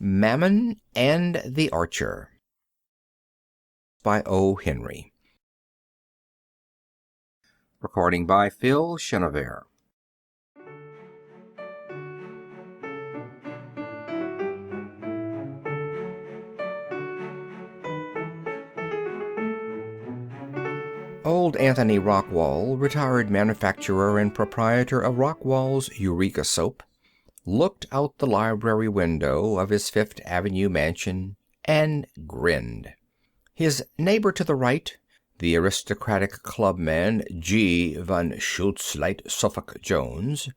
Mammon and the Archer by O. Henry. Recording by Phil Chenevert. Old Anthony Rockwall, retired manufacturer and proprietor of Rockwall's Eureka Soap, looked out the library window of his Fifth Avenue mansion and grinned. His neighbor to the right, the aristocratic clubman G. von Schutzleit Suffolk Jones,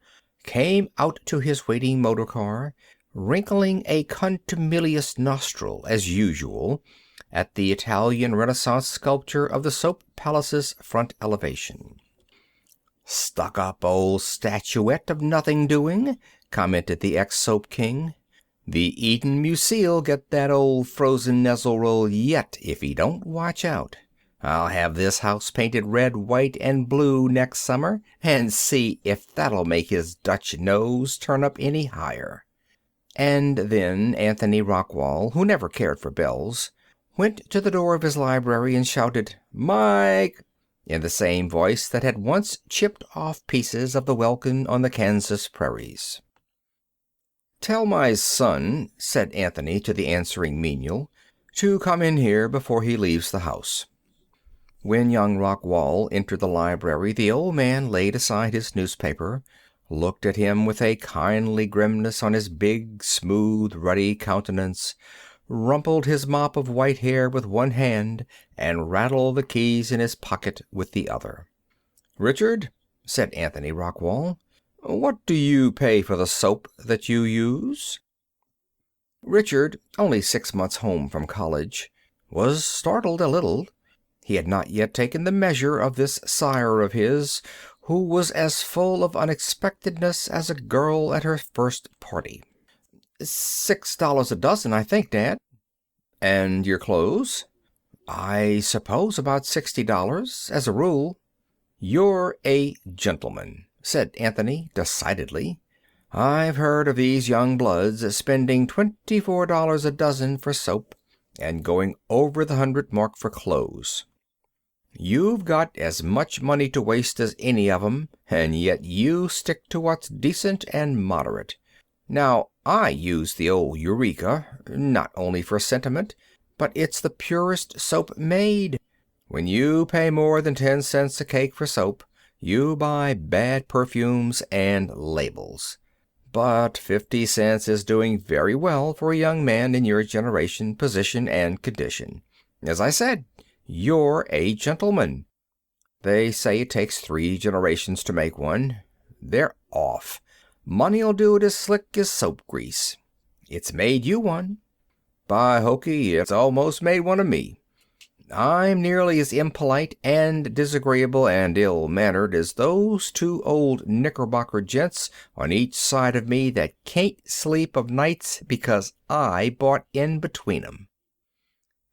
came out to his waiting motor car, wrinkling a contumelious nostril as usual at the Italian Renaissance sculpture of the Soap Palace's front elevation. "Stuck-up old statuette of nothing doing," commented the ex-soap king. "The Eden Musee'll get that old frozen Nezzle roll yet if he don't watch out. I'll have this house painted red, white, and blue next summer, and see if that'll make his Dutch nose turn up any higher." And then Anthony Rockwall, who never cared for bells, went to the door of his library and shouted, "Mike!" in the same voice that had once chipped off pieces of the welkin on the Kansas prairies. "Tell my son," said Anthony to the answering menial, "to come in here before he leaves the house." When young Rockwall entered the library, the old man laid aside his newspaper, looked at him with a kindly grimness on his big, smooth, ruddy countenance, rumpled his mop of white hair with one hand, and rattled the keys in his pocket with the other. "Richard," said Anthony Rockwall, "what do you pay for the soap that you use?" Richard, only 6 months home from college, was startled a little. He had not yet taken the measure of this sire of his, who was as full of unexpectedness as a girl at her first party. $6 a dozen, I think, Dad." "And your clothes?" "I suppose about $60, as a rule." "You're a gentleman," said Anthony decidedly. "I've heard of these young bloods spending $24 a dozen for soap and going over the 100 mark for clothes. You've got as much money to waste as any of 'em, and yet you stick to what's decent and moderate. Now, I use the old Eureka, not only for sentiment, but it's the purest soap made. When you pay more than 10 cents a cake for soap, you buy bad perfumes and labels. But 50 cents is doing very well for a young man in your generation, position, and condition. As I said, you're a gentleman. They say it takes 3 generations to make one. They're off. Money'll do it as slick as soap grease. It's made you one. By hokey, it's almost made one of me. I'm nearly as impolite and disagreeable and ill-mannered as those 2 old Knickerbocker gents on each side of me that can't sleep of nights because I bought in between 'em."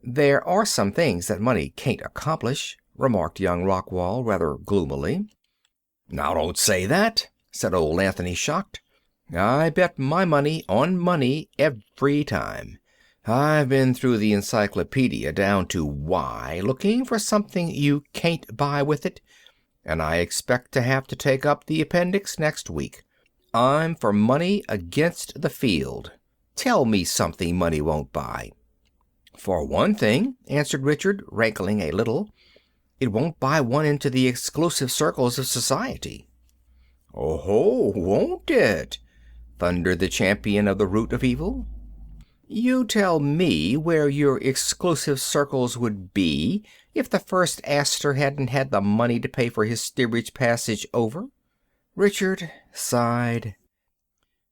"There are some things that money can't accomplish," remarked young Rockwall rather gloomily. "Now don't say that," said old Anthony, shocked. "I bet my money on money every time. I've been through the encyclopedia down to Y, looking for something you can't buy with it, and I expect to have to take up the appendix next week. I'm for money against the field. Tell me something money won't buy." "For one thing," answered Richard, rankling a little, "it won't buy one into the exclusive circles of society." "Oh, won't it?" thundered the champion of the root of evil. "You tell me where your exclusive circles would be if the first Astor hadn't had the money to pay for his steerage passage over." Richard sighed.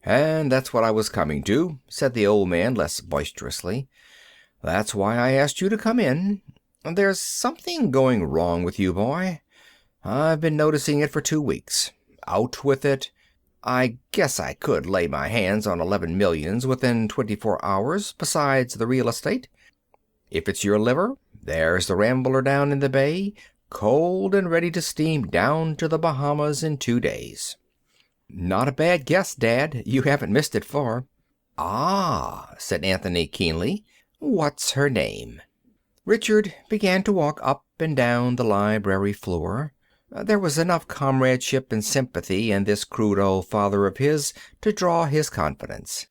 "And that's what I was coming to," said the old man less boisterously. "That's why I asked you to come in. There's something going wrong with you, boy. I've been noticing it for 2 weeks. Out with it. I guess I could lay my hands on 11 millions within 24 hours, besides the real estate. If it's your liver, there's the Rambler down in the bay, cold and ready to steam down to the Bahamas in 2 days." "Not a bad guess, Dad. You haven't missed it far." Ah, said Anthony keenly. What's her name? Richard began to walk up and down the library floor. There was enough comradeship and sympathy in this crude old father of his to draw his confidence.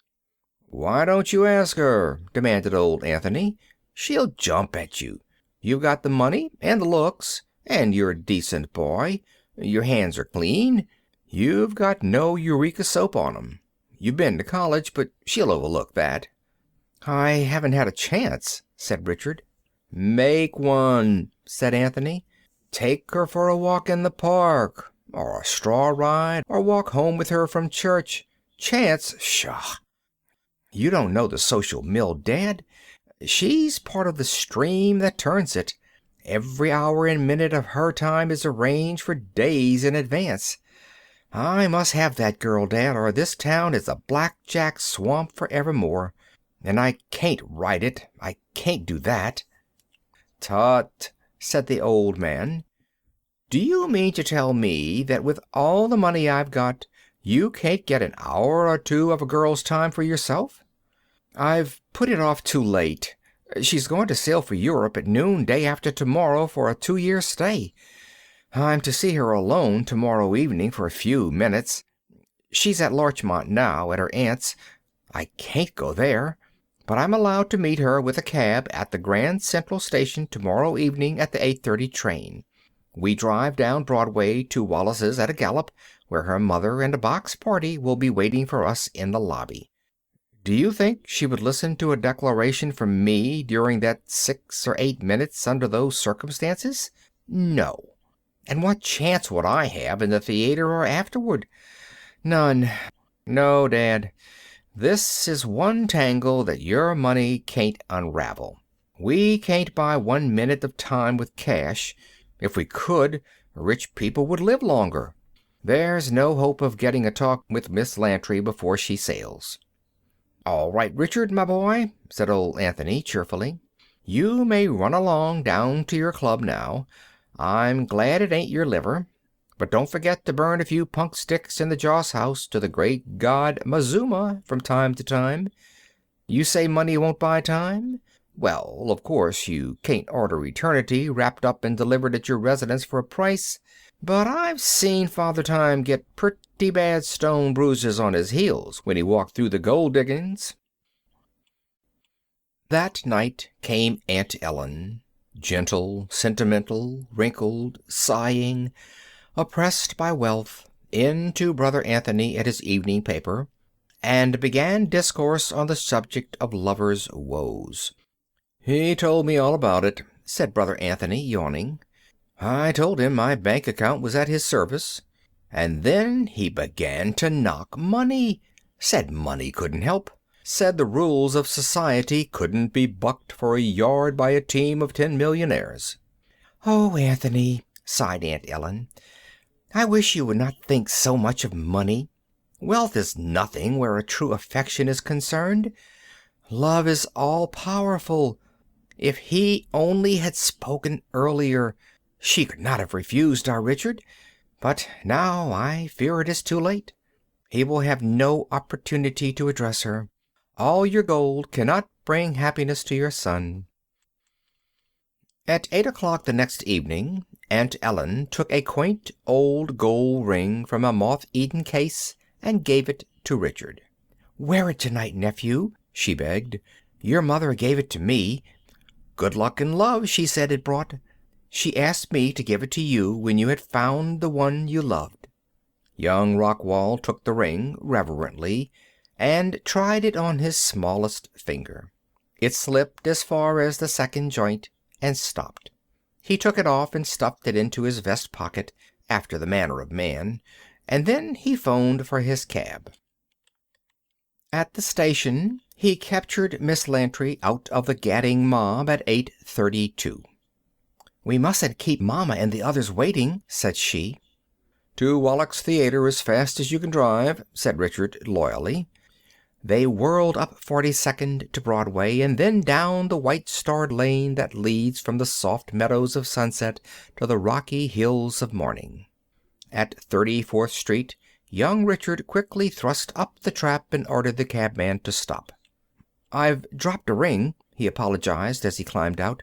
"Why don't you ask her?" demanded old Anthony. "She'll jump at you. You've got the money and the looks, and you're a decent boy. Your hands are clean. You've got no Eureka soap on 'em. You've been to college, but she'll overlook that." "I haven't had a chance," said Richard. "Make one," said Anthony. "Take her for a walk in the park, or a straw ride, or walk home with her from church. Chance? Pshaw! You don't know the social mill, Dad. She's part of the stream that turns it. Every hour and minute of her time is arranged for days in advance. I must have that girl, Dad, or this town is a blackjack swamp forevermore. And I can't write it. I can't do that." "Tut," said the old man. "Do you mean to tell me that with all the money I've got, you can't get an hour or two of a girl's time for yourself?" "I've put it off too late. She's going to sail for Europe at noon day after tomorrow for a 2-year stay. I'm to see her alone tomorrow evening for a few minutes. She's at Larchmont now, at her aunt's. I can't go there, but I'm allowed to meet her with a cab at the Grand Central Station tomorrow evening at the 8:30 train. We drive down Broadway to Wallace's at a gallop, where her mother and a box party will be waiting for us in the lobby. Do you think she would listen to a declaration from me during that 6 or 8 minutes under those circumstances? No. And what chance would I have in the theater or afterward? None. No, Dad. This is one tangle that your money can't unravel. We can't buy 1 minute of time with cash. If we could, rich people would live longer. There's no hope of getting a talk with Miss Lantry before she sails." "All right, Richard, my boy," said old Anthony cheerfully. "You may run along down to your club now. I'm glad it ain't your liver. But don't forget to burn a few punk sticks in the joss house to the great god Mazuma from time to time. You say money won't buy time? Well, of course, you can't order eternity wrapped up and delivered at your residence for a price, but I've seen Father Time get pretty bad stone bruises on his heels when he walked through the gold diggings." That night came Aunt Ellen, gentle, sentimental, wrinkled, sighing, oppressed by wealth, into Brother Anthony at his evening paper, and began discourse on the subject of lovers' woes. "He told me all about it," said Brother Anthony, yawning. "I told him my bank account was at his service. And then he began to knock money. Said money couldn't help. Said the rules of society couldn't be bucked for a yard by a team of 10 millionaires. "Oh, Anthony," sighed Aunt Ellen, "I wish you would not think so much of money. Wealth is nothing where a true affection is concerned. Love is all-powerful. If he only had spoken earlier, she could not have refused our Richard. But now I fear it is too late. He will have no opportunity to address her. All your gold cannot bring happiness to your son." At 8 o'clock the next evening, Aunt Ellen took a quaint old gold ring from a moth-eaten case and gave it to Richard. "Wear it tonight, nephew," she begged. "Your mother gave it to me. Good luck and love, she said it brought. She asked me to give it to you when you had found the one you loved." Young Rockwall took the ring reverently and tried it on his smallest finger. It slipped as far as the second joint and stopped. He took it off and stuffed it into his vest pocket, after the manner of man, and then he phoned for his cab. At the station he captured Miss Lantry out of the gadding mob at 8:32. "We mustn't keep Mama and the others waiting," said she. "To Wallack's Theater as fast as you can drive," said Richard loyally. They whirled up 42nd to Broadway, and then down the white-starred lane that leads from the soft meadows of sunset to the rocky hills of morning. At 34th Street young Richard quickly thrust up the trap and ordered the cabman to stop. "I've dropped a ring," he apologized as he climbed out.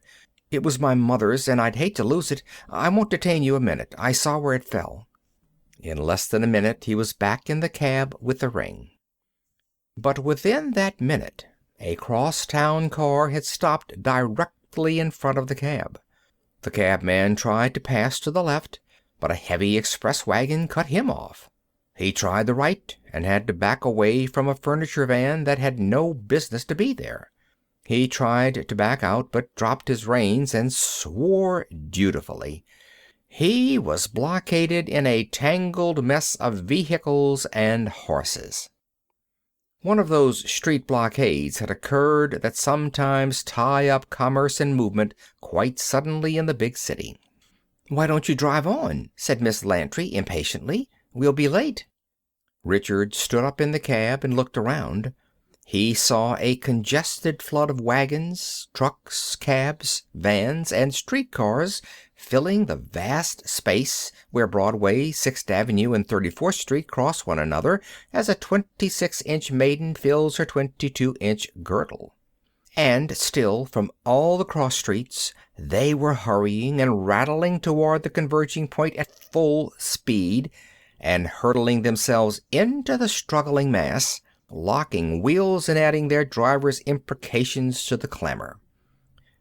"It was my mother's, and I'd hate to lose it. I won't detain you a minute. I saw where it fell." In less than a minute he was back in the cab with the ring. But within that minute a cross-town car had stopped directly in front of the cab. The cabman tried to pass to the left, but a heavy express wagon cut him off. He tried the right and had to back away from a furniture van that had no business to be there. He tried to back out, but dropped his reins and swore dutifully. He was blockaded in a tangled mess of vehicles and horses. One of those street blockades had occurred that sometimes tie up commerce and movement quite suddenly in the big city. "Why don't you drive on?" said Miss Lantry impatiently. "We'll be late." Richard stood up in the cab and looked around. He saw a congested flood of wagons, trucks, cabs, vans, and streetcars filling the vast space where Broadway, 6th Avenue, and 34th Street cross one another as a 26-inch maiden fills her 22-inch girdle. And still, from all the cross streets, they were hurrying and rattling toward the converging point at full speed, and hurtling themselves into the struggling mass, locking wheels and adding their drivers' imprecations to the clamor.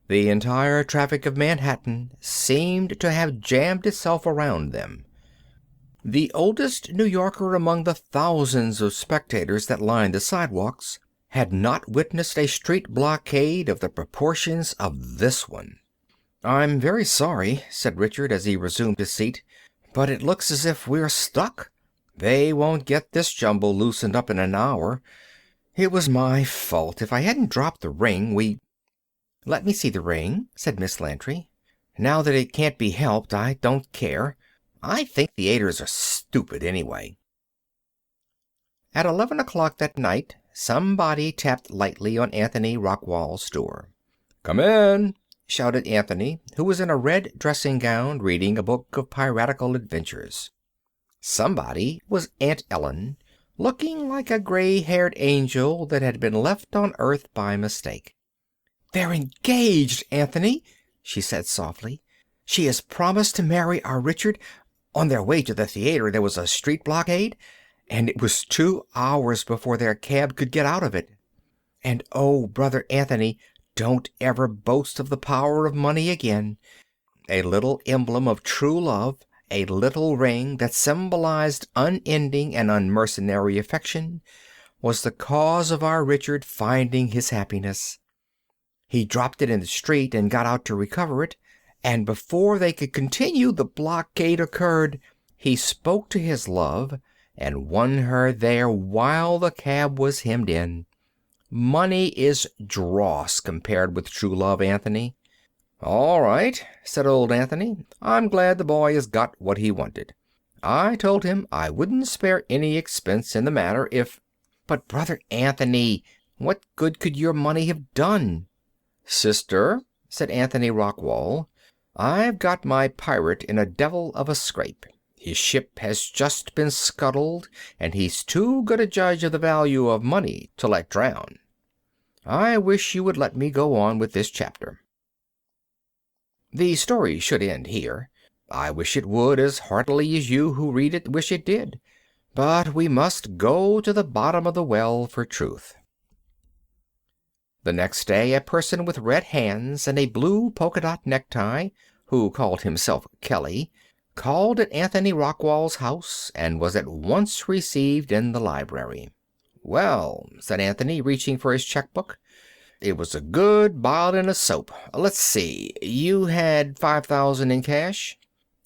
The entire traffic of Manhattan seemed to have jammed itself around them. The oldest New Yorker among the thousands of spectators that lined the sidewalks had not witnessed a street blockade of the proportions of this one. "I'm very sorry," said Richard as he resumed his seat, "but it looks as if we're stuck. They won't get this jumble loosened up in an hour. It was my fault. If I hadn't dropped the ring, we—" "Let me see the ring," said Miss Lantry. "Now that it can't be helped, I don't care. I think theaters are stupid anyway." At 11 o'clock that night, somebody tapped lightly on Anthony Rockwall's door. "Come in," shouted Anthony, who was in a red dressing gown reading a book of piratical adventures. Somebody was Aunt Ellen, looking like a gray-haired angel that had been left on Earth by mistake. "They're engaged, Anthony," she said softly. "She has promised to marry our Richard. On their way to the theater there was a street blockade, and it was 2 hours before their cab could get out of it. And oh, Brother Anthony, don't ever boast of the power of money again. A little emblem of true love, a little ring that symbolized unending and unmercenary affection, was the cause of our Richard finding his happiness. He dropped it in the street and got out to recover it, and before they could continue, the blockade occurred. He spoke to his love and won her there while the cab was hemmed in. Money is dross compared with true love, Anthony." "All right," said old Anthony. "I'm glad the boy has got what he wanted. I told him I wouldn't spare any expense in the matter if—" "But, Brother Anthony, what good could your money have done?" "Sister," said Anthony Rockwall, "I've got my pirate in a devil of a scrape. His ship has just been scuttled, and he's too good a judge of the value of money to let drown. I wish you would let me go on with this chapter." The story should end here. I wish it would as heartily as you who read it wish it did. But we must go to the bottom of the well for truth. The next day a person with red hands and a blue polka-dot necktie, who called himself Kelly, called at Anthony Rockwall's house and was at once received in the library. "Well," said Anthony, reaching for his checkbook, "it was a good bottle of soap. Let's see, you had $5,000 in cash?"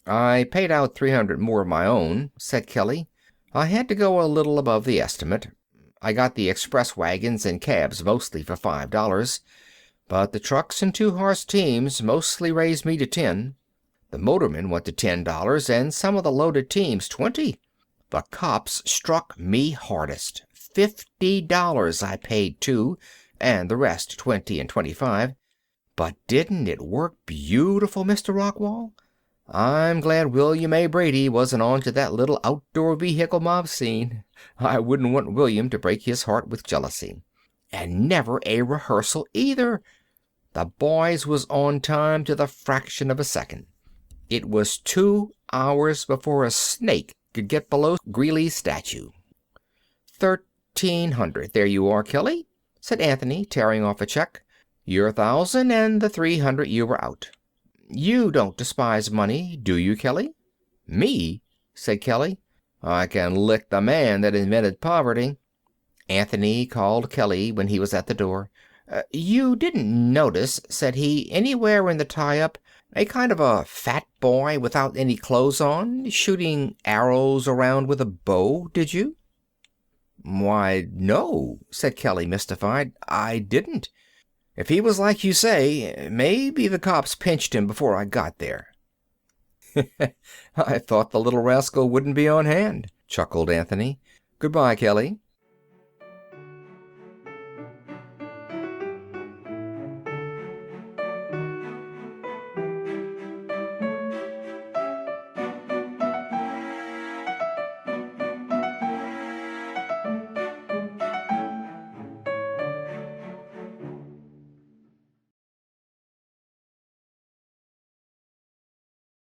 "I paid out $300 more of my own," said Kelly. "I had to go a little above the estimate. I got the express wagons and cabs mostly for $5, but the trucks and 2-horse teams mostly raised me to 10. The motormen wanted $10 and some of the loaded teams 20. The cops struck me hardest. $50 I paid too, and the rest 20 and 25. But didn't it work beautiful, Mr. Rockwall? I'm glad William A. Brady wasn't on to that little outdoor vehicle mob scene. I wouldn't want William to break his heart with jealousy. And never a rehearsal either. The boys was on time to the fraction of a second. It was 2 hours before a snake could get below Greeley's statue. 1,300. There you are, Kelly, said Anthony, tearing off a check. Your 1,000 and the 300 you were out. You don't despise money, do you, Kelly? Me? Said Kelly. I can lick the man that invented poverty. Anthony called Kelly when he was at the door. You didn't notice, said he, anywhere in the tie-up, a kind of a fat boy without any clothes on, shooting arrows around with a bow, did you? Why, no, said Kelly, mystified. I didn't. If he was like you say, maybe the cops pinched him before I got there. I thought the little rascal wouldn't be on hand, chuckled Anthony. Goodbye, Kelly.